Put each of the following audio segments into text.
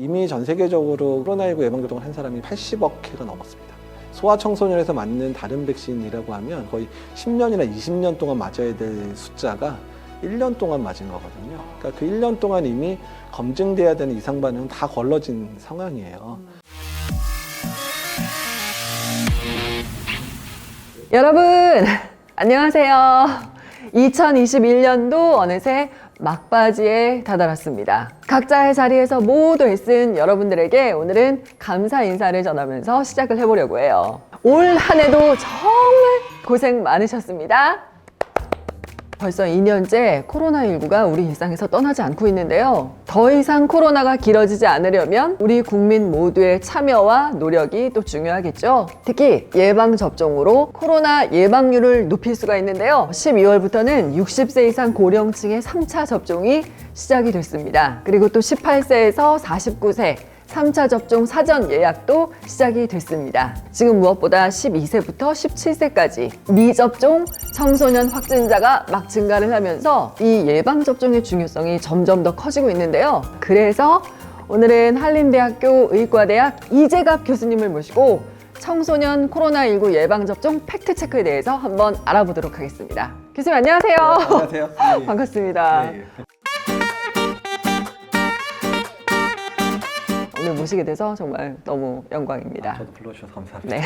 이미 전 세계적으로 코로나19 예방접종을 한 사람이 80억 회가 넘었습니다. 소아청소년에서 맞는 다른 백신이라고 하면 거의 10년이나 20년 동안 맞아야 될 숫자가 1년 동안 맞은 거거든요. 그러니까 그 1년 동안 이미 검증돼야 되는 이상 반응은 다 걸러진 상황이에요. 여러분 안녕하세요. 2021년도 어느새 막바지에 다다랐습니다. 각자의 자리에서 모두 애쓴 여러분들에게 오늘은 감사 인사를 전하면서 시작을 해보려고 해요. 올 한 해도 정말 고생 많으셨습니다. 벌써 2년째 코로나19가 우리 일상에서 떠나지 않고 있는데요. 더 이상 코로나가 길어지지 않으려면 우리 국민 모두의 참여와 노력이 또 중요하겠죠. 특히 예방접종으로 코로나 예방률을 높일 수가 있는데요. 12월부터는 60세 이상 고령층의 3차 접종이 시작이 됐습니다. 그리고 또 18세에서 49세 3차 접종 사전 예약도 시작이 됐습니다. 지금 무엇보다 12세부터 17세까지 미접종 청소년 확진자가 막 증가를 하면서 이 예방접종의 중요성이 점점 더 커지고 있는데요. 그래서 오늘은 한림대학교 의과대학 이재갑 교수님을 모시고 청소년 코로나19 예방접종 팩트체크에 대해서 한번 알아보도록 하겠습니다. 교수님 안녕하세요. 네, 안녕하세요. 네. 반갑습니다. 네, 오늘 모시게 돼서 정말 너무 영광입니다. 저도 불러주셔서 감사합니다. 네.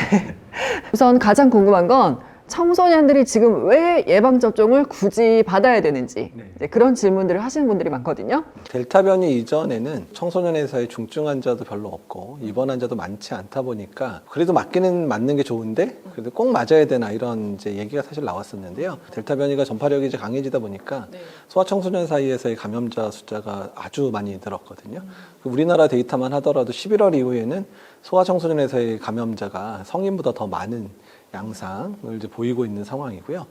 우선 가장 궁금한 건 청소년들이 지금 왜 예방접종을 굳이 받아야 되는지 네. 이제 그런 질문들을 하시는 분들이 많거든요. 델타 변이 이전에는 청소년에서의 중증 환자도 별로 없고 입원 환자도 많지 않다 보니까 그래도 맞기는 맞는 게 좋은데 그래도 꼭 맞아야 되나 이런 이제 얘기가 사실 나왔었는데요. 델타 변이가 전파력이 이제 강해지다 보니까 소아청소년 사이에서의 감염자 숫자가 아주 많이 늘었거든요. 우리나라 데이터만 하더라도 11월 이후에는 소아청소년에서의 감염자가 성인보다 더 많은 양상을 이제 보이고 있는 상황이고요.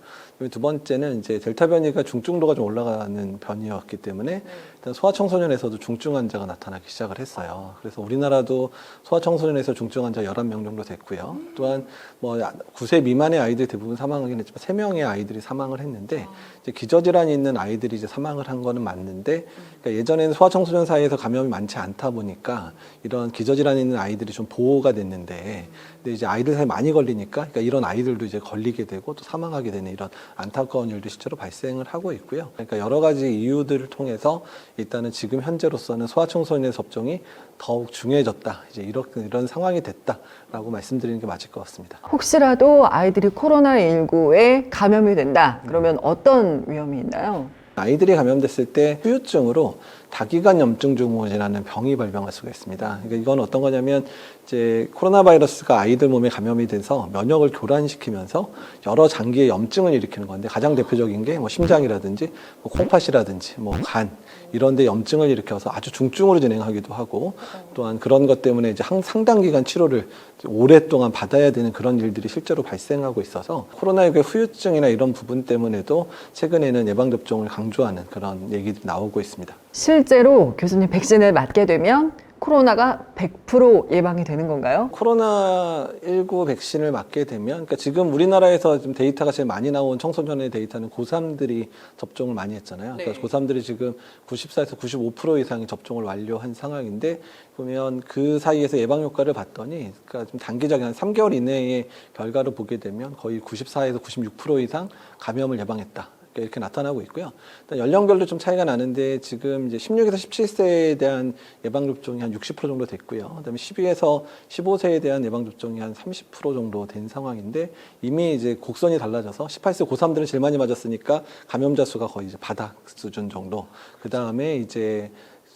두 번째는 이제 델타 변이가 중증도가 좀 올라가는 변이였기 때문에 일단 소아청소년에서도 중증 환자가 나타나기 시작을 했어요. 그래서 우리나라도 소아청소년에서 중증 환자 11명 정도 됐고요. 또한 뭐 9세 미만의 아이들 대부분 사망하긴 했지만 3명의 아이들이 사망을 했는데 이제 기저질환이 있는 아이들이 이제 사망을 한 거는 맞는데 그러니까 예전에는 소아청소년 사이에서 감염이 많지 않다 보니까 이런 기저질환이 있는 아이들이 좀 보호가 됐는데 근데 이제 아이들 사이에 많이 걸리니까 그러니까 이런 아이들도 이제 걸리게 되고 또 사망하게 되는 이런 안타까운 일도 실제로 발생을 하고 있고요. 그러니까 여러 가지 이유들을 통해서 일단은 지금 현재로서는 소아청소년의 접종이 더욱 중요해졌다. 이제 이런 상황이 됐다라고 말씀드리는 게 맞을 것 같습니다. 혹시라도 아이들이 코로나19에 감염이 된다. 그러면 어떤 위험이 있나요? 아이들이 감염됐을 때 후유증으로 다기관 염증 증후군이라는 병이 발병할 수가 있습니다. 그러니까 이건 어떤 거냐면 이제 코로나 바이러스가 아이들 몸에 감염이 돼서 면역을 교란시키면서 여러 장기의 염증을 일으키는 건데 가장 대표적인 게 뭐 심장이라든지 뭐 콩팥이라든지 뭐 간 이런 데 염증을 일으켜서 아주 중증으로 진행하기도 하고 또한 그런 것 때문에 이제 상당 기간 치료를 오랫동안 받아야 되는 그런 일들이 실제로 발생하고 있어서 코로나19의 후유증이나 이런 부분 때문에도 최근에는 예방접종을 강조하는 그런 얘기들이 나오고 있습니다. 실제로 교수님 백신을 맞게 되면 코로나가 100% 예방이 되는 건가요? 코로나19 백신을 맞게 되면, 그러니까 지금 우리나라에서 지금 데이터가 제일 많이 나온 청소년의 데이터는 고3들이 접종을 많이 했잖아요. 그러니까 고3들이 지금 94에서 95% 이상이 접종을 완료한 상황인데, 보면 그 사이에서 예방 효과를 봤더니, 그러니까 좀 단기적인 한 3개월 이내의 결과를 보게 되면 거의 94에서 96% 이상 감염을 예방했다. 이렇게 나타나고 있고요. 일단 연령별로 좀 차이가 나는데 지금 이제 16에서 17세에 대한 예방접종이 한 60% 정도 됐고요. 그다음에 12에서 15세에 대한 예방접종이 한 30% 정도 된 상황인데 이미 이제 곡선이 달라져서 18세 고3들은 제일 많이 맞았으니까 감염자 수가 거의 이제 바닥 수준 정도. 그다음에 이제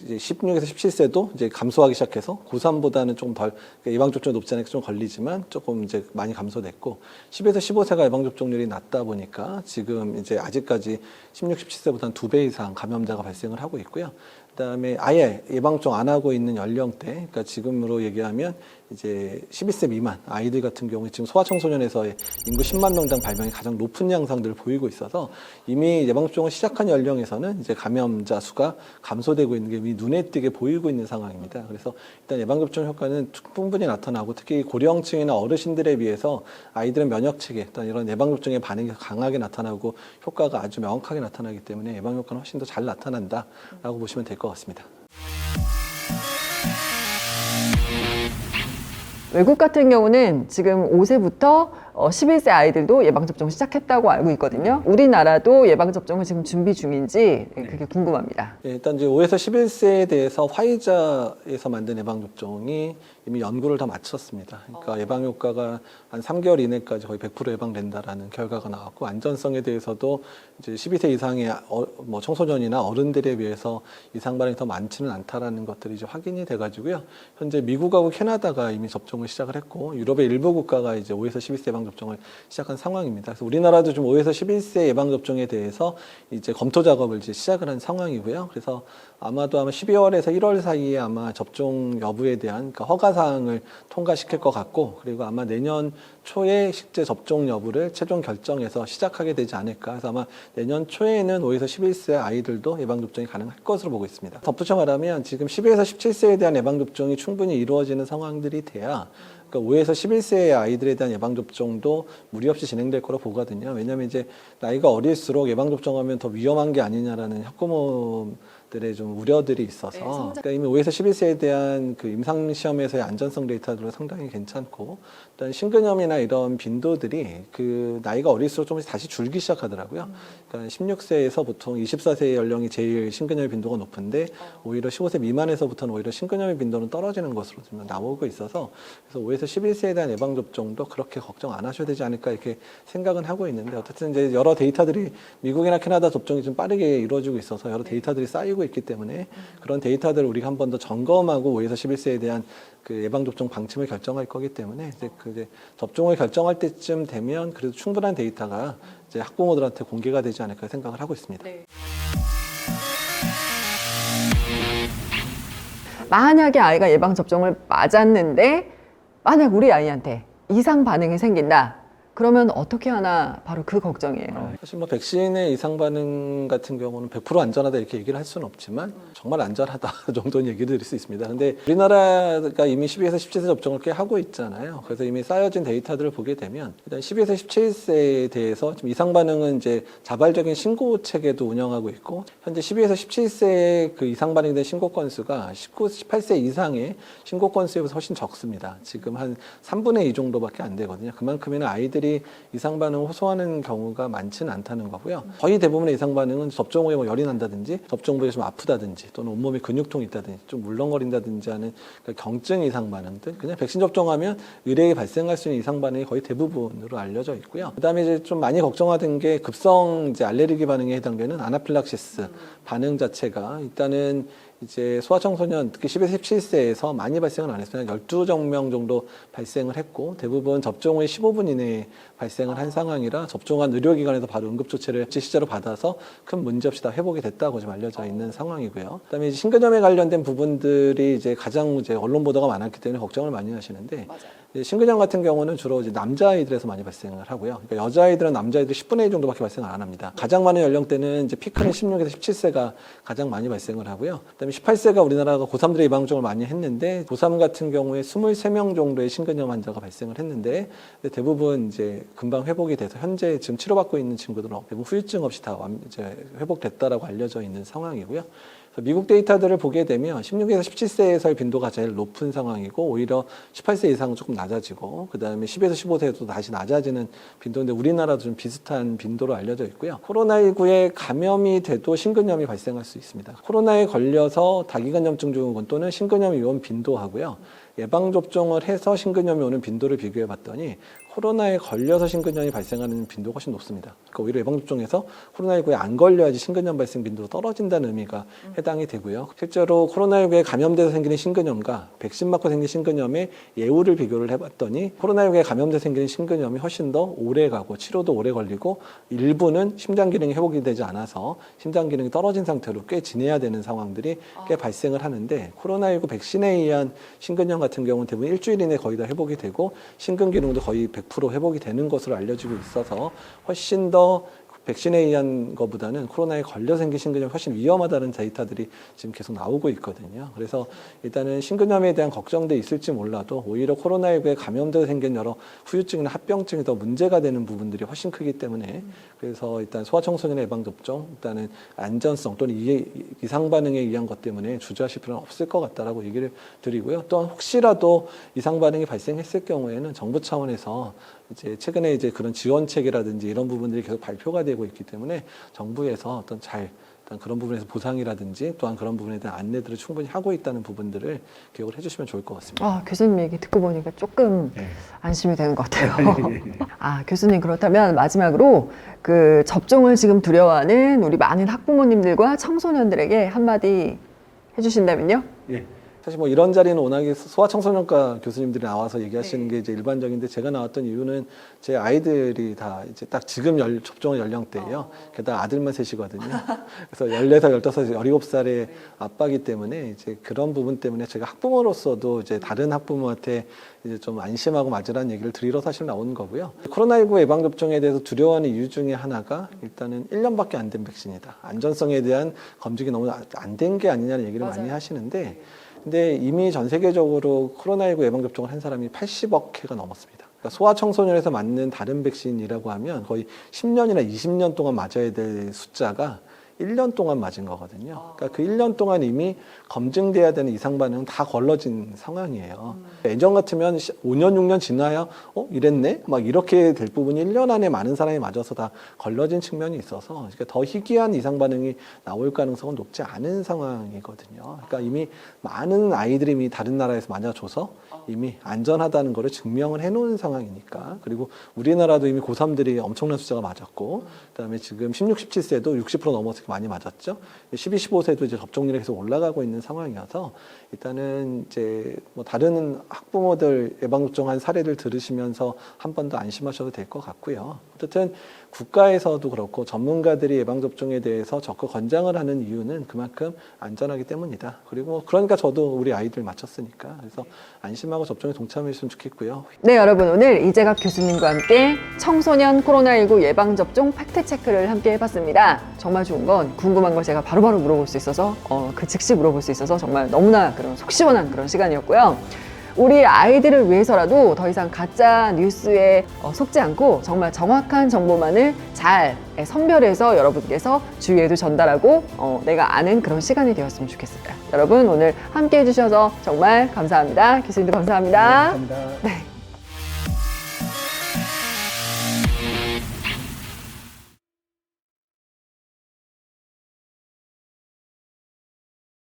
16에서 17세도 이제 감소하기 시작해서 고3보다는 조금 덜 예방접종이 높지 않으니까 좀 걸리지만 조금 이제 많이 감소됐고 10에서 15세가 예방접종률이 낮다 보니까 지금 이제 아직까지 16, 17세보다 한 2배 이상 감염자가 발생을 하고 있고요. 그다음에 아예 예방접종 안 하고 있는 연령대, 그러니까 지금으로 얘기하면 이제 12세 미만 아이들 같은 경우에 지금 소아청소년에서의 인구 10만 명당 발병이 가장 높은 양상들을 보이고 있어서 이미 예방접종을 시작한 연령에서는 이제 감염자 수가 감소되고 있는 게 이미 눈에 띄게 보이고 있는 상황입니다. 그래서 일단 예방접종 효과는 충분히 나타나고 특히 고령층이나 어르신들에 비해서 아이들은 면역 체계, 일단 이런 예방접종의 반응이 강하게 나타나고 효과가 아주 명확하게 나타나기 때문에 예방 효과는 훨씬 더 잘 나타난다라고 보시면 될 것 같습니다. 외국 같은 경우는 지금 5세부터 11세 아이들도 예방접종 시작했다고 알고 있거든요. 우리나라도 예방접종을 지금 준비 중인지 그게 궁금합니다. 예, 일단 이제 5에서 11세에 대해서 화이자에서 만든 예방접종이 이미 연구를 다 마쳤습니다. 그러니까 예방 효과가 한 3개월 이내까지 거의 100% 예방된다라는 결과가 나왔고, 안전성에 대해서도 이제 12세 이상의 뭐 청소년이나 어른들에 비해서 이상 반응이 더 많지는 않다라는 것들이 이제 확인이 돼가지고요. 현재 미국하고 캐나다가 이미 접종을 시작을 했고, 유럽의 일부 국가가 이제 5에서 11세 예방 접종을 시작한 상황입니다. 그래서 우리나라도 좀 5에서 11세 예방 접종에 대해서 이제 검토 작업을 이제 시작을 한 상황이고요. 그래서 아마 12월에서 1월 사이에 아마 접종 여부에 대한 그러니까 허가 사항을 통과시킬 것 같고, 그리고 아마 내년 초에 실제 접종 여부를 최종 결정해서 시작하게 되지 않을까. 그래서 아마 내년 초에는 5에서 11세 아이들도 예방접종이 가능할 것으로 보고 있습니다. 덧붙여 말하면 지금 12에서 17세에 대한 예방접종이 충분히 이루어지는 상황들이 돼야 그러니까 5에서 11세의 아이들에 대한 예방접종도 무리 없이 진행될 거로 보거든요. 왜냐하면 이제 나이가 어릴수록 예방접종하면 더 위험한 게 아니냐라는 학부모들의 좀 우려들이 있어서 그러니까 이미 5에서 11세에 대한 그 임상시험에서의 안전성 데이터들은 상당히 괜찮고, 일단 신근염이나 이런 빈도들이 그 나이가 어릴수록 조금씩 다시 줄기 시작하더라고요. 그러니까 16세에서 보통 24세 연령이 제일 신근염의 빈도가 높은데 오히려 15세 미만에서부터는 오히려 신근염의 빈도는 떨어지는 것으로 좀 나오고 있어서, 그래서 5에서 11세에 대한 예방접종도 그렇게 걱정 안 하셔야 되지 않을까 이렇게 생각은 하고 있는데, 어쨌든 이제 여러 데이터들이 미국이나 캐나다 접종이 좀 빠르게 이루어지고 있어서 여러 데이터들이 쌓이고 있기 때문에 그런 데이터들을 우리가 한 번 더 점검하고 5에서 11세에 대한 그 예방접종 방침을 결정할 거기 때문에 이제 접종을 결정할 때쯤 되면 그래도 충분한 데이터가 이제 학부모들한테 공개가 되지 않을까 생각을 하고 있습니다. 만약에 아이가 예방접종을 맞았는데 만약 우리 아이한테 이상 반응이 생긴다. 그러면 어떻게 하나 바로 그 걱정이에요. 사실 뭐 백신의 이상 반응 같은 경우는 100% 안전하다 이렇게 얘기를 할 수는 없지만 정말 안전하다 정도는 얘기 드릴 수 있습니다. 근데 우리나라가 이미 12에서 17세 접종을 꽤 하고 있잖아요. 그래서 이미 쌓여진 데이터들을 보게 되면 일단 12에서 17세에 대해서 지금 이상 반응은 이제 자발적인 신고 체계도 운영하고 있고, 현재 12에서 17세의 그 이상 반응에 대한 신고 건수가 18세 이상의 신고 건수에 비해서 훨씬 적습니다. 지금 한 3분의 2 정도밖에 안 되거든요. 그만큼이나 아이들이 이상 반응을 호소하는 경우가 많지는 않다는 거고요. 거의 대부분의 이상 반응은 접종 후에 뭐 열이 난다든지, 접종 부위가 좀 아프다든지, 또는 온몸에 근육통이 있다든지, 좀 물렁거린다든지 하는 그러니까 경증 이상 반응들, 그냥 백신 접종하면 의뢰에 발생할 수 있는 이상 반응이 거의 대부분으로 알려져 있고요. 그다음에 이제 좀 많이 걱정하던 게 급성 이제 알레르기 반응에 해당되는 아나필락시스 반응 자체가 일단은 이제 소아청소년 특히 10에서 17세에서 많이 발생은 안 했어요. 12명 정도 발생을 했고, 대부분 접종 후에 15분 이내에 발생을 한 상황이라 접종한 의료기관에서 바로 응급조치를 실제로 받아서 큰 문제 없이 다 회복이 됐다고 지금 알려져 있는 상황이고요. 그다음에 이제 신근염에 관련된 부분들이 이제 가장 이제 언론 보도가 많았기 때문에 걱정을 많이 하시는데, 신근염 같은 경우는 주로 이제 남자아이들에서 많이 발생을 하고요. 그러니까 여자아이들은 남자아이들 10분의 1 정도밖에 발생을 안 합니다. 가장 많은 연령대는 이제 피크는 16에서 17세가 가장 많이 발생을 하고요. 그다음에 18세가 우리나라가 고3들의 예방접종을 많이 했는데, 고3 같은 경우에 23명 정도의 신근염 환자가 발생을 했는데, 대부분 이제 금방 회복이 돼서 현재 지금 치료받고 있는 친구들은 대부분 후유증 없이 다 이제 회복됐다라고 알려져 있는 상황이고요. 미국 데이터들을 보게 되면 16에서 17세에서의 빈도가 제일 높은 상황이고, 오히려 18세 이상은 조금 낮아지고, 그 다음에 10에서 15세도 다시 낮아지는 빈도인데 우리나라도 좀 비슷한 빈도로 알려져 있고요. 코로나19에 감염이 돼도 신근염이 발생할 수 있습니다. 코로나에 걸려서 다기관염증 증후군 또는 신근염이 온 빈도하고요, 예방접종을 해서 신근염이 오는 빈도를 비교해 봤더니 코로나에 걸려서 신근염이 발생하는 빈도가 훨씬 높습니다. 그러니까 오히려 예방접종에서 코로나19에 안 걸려야지 신근염 발생 빈도가 떨어진다는 의미가 해당이 되고요. 실제로 코로나19에 감염돼서 생기는 신근염과 백신 맞고 생긴 신근염의 예후를 비교를 해봤더니 코로나19에 감염돼서 생기는 신근염이 훨씬 더 오래 가고 치료도 오래 걸리고, 일부는 심장 기능이 회복이 되지 않아서 심장 기능이 떨어진 상태로 꽤 지내야 되는 상황들이 꽤 발생을 하는데, 코로나19 백신에 의한 신근염 같은 경우는 대부분 일주일 이내에 거의 다 회복이 되고, 심근 기능도 거의 100% 회복이 되는 것으로 알려지고 있어서 훨씬 더 백신에 의한 것보다는 코로나에 걸려 생긴 신근염이 훨씬 위험하다는 데이터들이 지금 계속 나오고 있거든요. 그래서 일단은 신근염에 대한 걱정도 있을지 몰라도 오히려 코로나19에 감염돼서 생긴 여러 후유증이나 합병증이 더 문제가 되는 부분들이 훨씬 크기 때문에 그래서 일단 소아청소년 예방접종 일단은 안전성 또는 이상 반응에 의한 것 때문에 주저하실 필요는 없을 것 같다라고 얘기를 드리고요. 또한 혹시라도 이상 반응이 발생했을 경우에는 정부 차원에서 이제 최근에 이제 그런 지원책이라든지 이런 부분들이 계속 발표가 되고 있기 때문에 정부에서 일단 그런 부분에서 보상이라든지 또한 그런 부분에 대한 안내들을 충분히 하고 있다는 부분들을 기억을 해주시면 좋을 것 같습니다. 교수님 얘기 듣고 보니까 조금 안심이 되는 것 같아요. 교수님 그렇다면 마지막으로 그 접종을 지금 두려워하는 우리 많은 학부모님들과 청소년들에게 한마디 해주신다면요? 예. 사실 뭐 이런 자리는 워낙에 소아청소년과 교수님들이 나와서 얘기하시는 게 이제 일반적인데 제가 나왔던 이유는 제 아이들이 다 이제 딱 지금 접종한 연령대예요. 게다가 아들만 셋이거든요. 그래서 14살, 15살, 17살의 아빠기 때문에 이제 그런 부분 때문에 제가 학부모로서도 이제 다른 학부모한테 이제 좀 안심하고 맞으라는 얘기를 드리러 사실 나오는 거고요. 코로나19 예방접종에 대해서 두려워하는 이유 중에 하나가 일단은 1년밖에 안 된 백신이다. 안전성에 대한 검증이 너무 안 된 게 아니냐는 얘기를 많이 하시는데 근데 이미 전 세계적으로 코로나19 예방접종을 한 사람이 80억 회가 넘었습니다. 그러니까 소아청소년에서 맞는 다른 백신이라고 하면 거의 10년이나 20년 동안 맞아야 될 숫자가 1년 동안 맞은 거거든요. 그러니까 그 1년 동안 이미 검증돼야 되는 이상 반응은 다 걸러진 상황이에요. 예전 같으면 5년, 6년 지나야 이랬네? 막 이렇게 될 부분이 1년 안에 많은 사람이 맞아서 다 걸러진 측면이 있어서 그러니까 더 희귀한 이상 반응이 나올 가능성은 높지 않은 상황이거든요. 그러니까 이미 많은 아이들이 이미 다른 나라에서 맞아줘서 이미 안전하다는 거를 증명을 해놓은 상황이니까 그리고 우리나라도 이미 고3들이 엄청난 숫자가 맞았고 그다음에 지금 16, 17세도 60% 넘어서 많이 맞았죠. 12, 15세도 이제 접종률이 계속 올라가고 있는 상황이어서 일단은 이제 뭐 다른 학부모들 예방접종한 사례를 들으시면서 한 번 더 안심하셔도 될 것 같고요. 어쨌든 국가에서도 그렇고 전문가들이 예방접종에 대해서 적극 권장을 하는 이유는 그만큼 안전하기 때문이다. 그리고 그러니까 저도 우리 아이들 맞췄으니까 그래서 안심하고 접종에 동참했으면 좋겠고요. 네, 여러분 오늘 이재갑 교수님과 함께 청소년 코로나19 예방접종 팩트체크를 함께 해봤습니다. 정말 좋은 건 궁금한 걸 제가 바로바로 물어볼 수 있어서 그 즉시 물어볼 수 있어서 정말 너무나 그런 속 시원한 그런 시간이었고요. 우리 아이들을 위해서라도 더 이상 가짜 뉴스에 속지 않고 정말 정확한 정보만을 잘 선별해서 여러분께서 주위에도 전달하고 내가 아는 그런 시간이 되었으면 좋겠습니다. 여러분 오늘 함께 해주셔서 정말 감사합니다. 교수님도 감사합니다. 감사합니다. 네.